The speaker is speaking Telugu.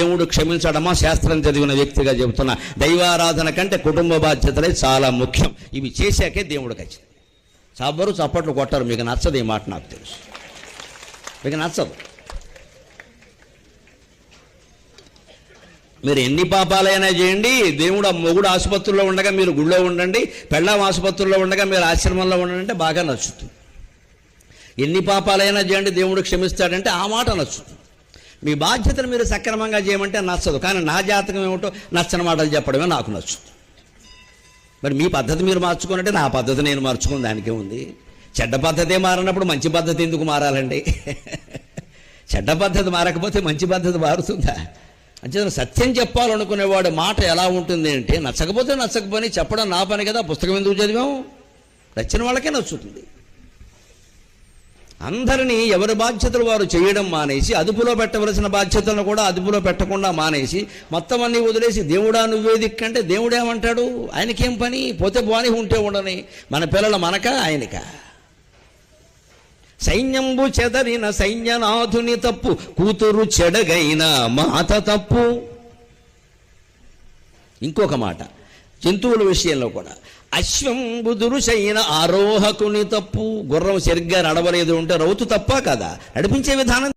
దేవుడు క్షమించడమా? శాస్త్రం చదివిన వ్యక్తిగా చెబుతున్నా, దైవారాధన కంటే కుటుంబ బాధ్యతలే చాలా ముఖ్యం. ఇవి చేశాకే దేవుడికి వచ్చింది. సబ్బరు చప్పట్లు కొట్టారు. మీకు నచ్చదు ఈ మాట, నాకు తెలుసు, మీకు నచ్చదు. మీరు ఎన్ని పాపాలైనా చేయండి, దేవుడు మొగుడు ఆసుపత్రిలో ఉండగా మీరు గుళ్ళో ఉండండి, పెళ్ళాం ఆసుపత్రిలో ఉండగా మీరు ఆశ్రమంలో ఉండండి అంటే బాగా నచ్చుతుంది. ఎన్ని పాపాలైనా చేయండి దేవుడు క్షమిస్తాడంటే ఆ మాట నచ్చుతుంది. మీ బాధ్యతను మీరు సక్రమంగా చేయమంటే నచ్చదు. కానీ నా జాతకం ఏమిటో నచ్చని మాటలు చెప్పడమే నాకు నచ్చుతుంది. మరి మీ పద్ధతి మీరు మార్చుకున్నట్టే నా పద్ధతి నేను మార్చుకుని దానికే ఉంది. చెడ్డ పద్ధతే మారినప్పుడు మంచి పద్ధతి ఎందుకు మారాలండి? చెడ్డ పద్ధతి మారకపోతే మంచి పద్ధతి మారుతుందా? అంటే సత్యం చెప్పాలనుకునేవాడు మాట ఎలా ఉంటుంది అంటే, నచ్చకపోతే నచ్చకపోని చెప్పడం నా పని కదా, పుస్తకం ఎందుకు చదివాము? నచ్చిన వాళ్ళకే నచ్చుతుంది. అందరినీ ఎవరి బాధ్యతలు వారు చేయడం మానేసి, అదుపులో పెట్టవలసిన బాధ్యతలను కూడా అదుపులో పెట్టకుండా మానేసి, మొత్తం అన్నీ వదిలేసి దేవుడా నువ్వే దిక్కంటే దేవుడేమంటాడు? ఆయనకేం పని? పోతే పోని, ఉంటే ఉండని. మన పిల్లల మనక ఆయనక? సైన్యంబు చెదరిన సైన్యనాథుని తప్పు, కూతురు చెడగైన మాత తప్పు. ఇంకొక మాట జంతువుల విషయంలో కూడా, అశ్వంబు దురుసైన ఆరోహకుని తప్పు. గుర్రం సరిగ్గా నడవలేదు అంటే రౌతు తప్ప కదా? నడిపించే విధానం